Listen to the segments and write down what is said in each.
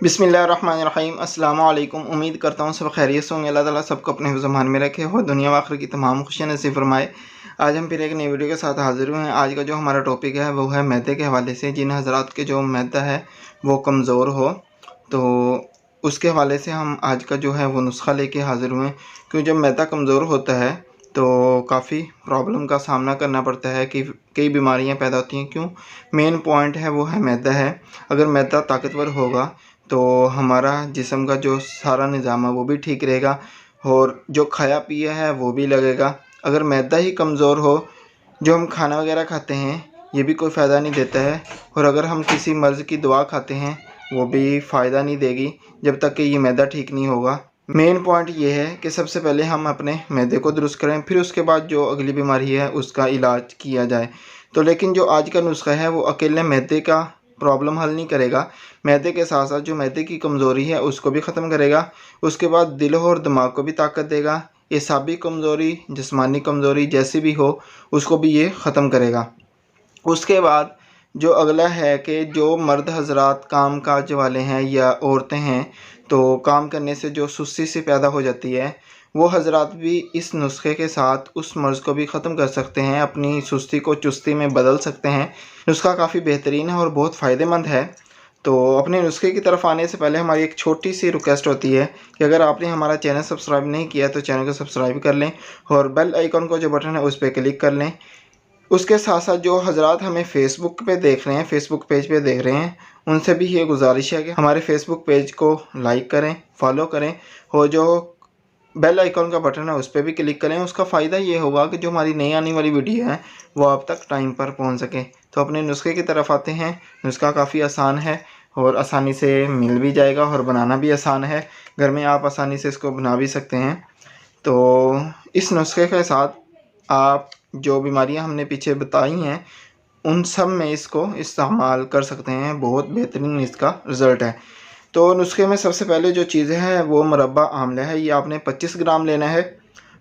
बिस्मिल्लाहिर्रहमानिर्रहीम। अस्सलाम वालेकुम। उम्मीद करता हूँ सब खैरियत से होंगे। अल्लाह ताला सबको अपने हिफ्ज़-ओ-मान में रखे और दुनिया व आखिरत की तमाम खुशियाँ नसीब फरमाए। आज हम फिर एक नई वीडियो के साथ हाज़िर हुए हैं। आज का जो हमारा टॉपिक है वो है मैदे के हवाले से। जिन हज़रात के जो मैदा है वो कमज़ोर हो तो उसके हवाले से हम आज का जो है वो नुस्ख़ा लेके हाज़िर हुए हैं। क्योंकि जब मैदा कमज़ोर होता है तो काफ़ी प्रॉब्लम का सामना करना पड़ता है कि कई बीमारियां पैदा होती हैं। क्यों? मेन पॉइंट है वो है मैदा है। अगर मैदा ताकतवर होगा तो हमारा जिस्म का जो सारा निज़ाम है वो भी ठीक रहेगा और जो खाया पिया है वो भी लगेगा। अगर मैदा ही कमज़ोर हो, जो हम खाना वगैरह खाते हैं ये भी कोई फ़ायदा नहीं देता है। और अगर हम किसी मर्ज़ की दवा खाते हैं वो भी फ़ायदा नहीं देगी जब तक कि ये मैदा ठीक नहीं होगा। मेन पॉइंट ये है कि सबसे पहले हम अपने मैदे को दुरुस्त करें, फिर उसके बाद जो अगली बीमारी है उसका इलाज किया जाए। तो लेकिन जो आज का नुस्खा है वो अकेले मैदे का प्रॉब्लम हल नहीं करेगा। मैदे के साथ साथ जो मैदे की कमज़ोरी है उसको भी ख़त्म करेगा। उसके बाद दिल और दिमाग को भी ताकत देगा। एसाबी कमज़ोरी, जिस्मानी कमज़ोरी जैसी भी हो उसको भी ये ख़त्म करेगा। उसके बाद जो अगला है कि जो मर्द हज़रात काम काज वाले हैं या औरतें हैं तो काम करने से जो सुस्ती सी पैदा हो जाती है, वो हज़रात भी इस नुस्खे के साथ उस मर्ज़ को भी ख़त्म कर सकते हैं, अपनी सुस्ती को चुस्ती में बदल सकते हैं। नुस्खा काफ़ी बेहतरीन है और बहुत फ़ायदेमंद है। तो अपने नुस्खे की तरफ आने से पहले हमारी एक छोटी सी रिक्वेस्ट होती है कि अगर आपने हमारा चैनल सब्सक्राइब नहीं किया तो चैनल को सब्सक्राइब कर लें और बेल आइकन को जो बटन है उस पर क्लिक कर लें। उसके साथ साथ जो हज़रात हमें फ़ेसबुक पे देख रहे हैं, फ़ेसबुक पेज पे देख रहे हैं, उनसे भी ये गुजारिश है कि हमारे फ़ेसबुक पेज को लाइक करें, फॉलो करें और जो बेल आइकन का बटन है उस पर भी क्लिक करें। उसका फ़ायदा ये होगा कि जो हमारी नई आने वाली वीडियो है वो आप तक टाइम पर पहुंच सके। तो अपने नुस्खे की तरफ आते हैं। नुस्खा काफ़ी आसान है और आसानी से मिल भी जाएगा और बनाना भी आसान है। घर में आप आसानी से इसको बना भी सकते हैं। तो इस नुस्खे के साथ आप जो बीमारियां हमने पीछे बताई हैं उन सब में इसको इस्तेमाल कर सकते हैं। बहुत बेहतरीन इसका रिज़ल्ट है। तो नुस्खे में सबसे पहले जो चीज़ें हैं वो मुरब्बा आमला है, ये आपने 25 ग्राम लेना है।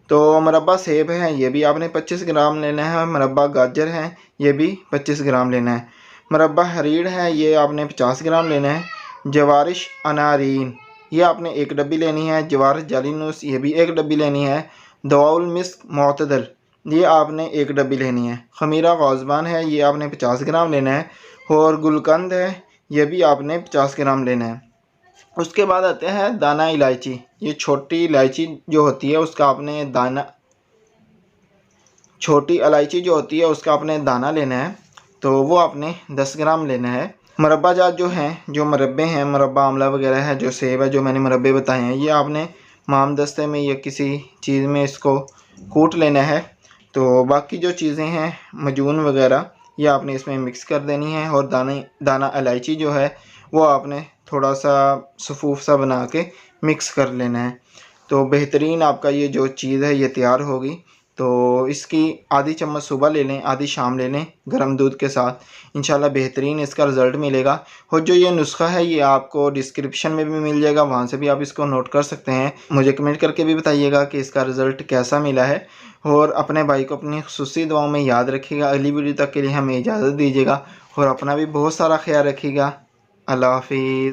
तो मुरब्बा सेब है, ये भी आपने 25 ग्राम लेना है। मुरब्बा गाजर है, ये भी 25 ग्राम लेना है। मुरब्बा हरीड़ है, ये आपने 50 ग्राम लेना है। जवारिश अनारीन, ये आपने एक डब्बी लेनी है। जवारिश जालिनूस, ये भी एक डब्बी लेनी है। दवाउल मिस्क मोतदल, ये आपने एक डब्बी लेनी है। खमीरा गौज़बान है, ये आपने 50 ग्राम लेना है। और गुलकंद है, ये भी आपने 50 ग्राम लेना है। उसके बाद आते हैं दाना इलायची। ये छोटी इलायची जो होती है उसका आपने दाना, छोटी इलायची जो होती है उसका आपने दाना लेना है। तो वो आपने 10 ग्राम लेना है। मुरब्बा जात जो हैं, जो मुरब्बे हैं, मुरब्बा आमला वगैरह है, जो सेब है, जो मैंने मुरब्बे बताए हैं, ये आपने माम दस्ते में या किसी चीज़ में इसको कूट लेना है। तो बाकी जो चीज़ें हैं मजून वगैरह ये आपने इसमें मिक्स कर देनी है। और दाना इलायची जो है वो आपने थोड़ा सा सफ़ूफ सा बना के मिक्स कर लेना है। तो बेहतरीन आपका ये जो चीज़ है ये तैयार होगी। तो इसकी आधी चम्मच सुबह ले लें, आधी शाम ले लें गर्म दूध के साथ। इंशाल्लाह बेहतरीन इसका रिज़ल्ट मिलेगा। और जो ये नुस्खा है ये आपको डिस्क्रिप्शन में भी मिल जाएगा, वहाँ से भी आप इसको नोट कर सकते हैं। मुझे कमेंट करके भी बताइएगा कि इसका रिज़ल्ट कैसा मिला है। और अपने भाई को अपनी खुसूसी दुआओं में याद रखिएगा। अगली वीडियो तक के लिए हमें इजाज़त दीजिएगा और अपना भी बहुत सारा ख्याल रखिएगा। अल्लाह हाफिज़।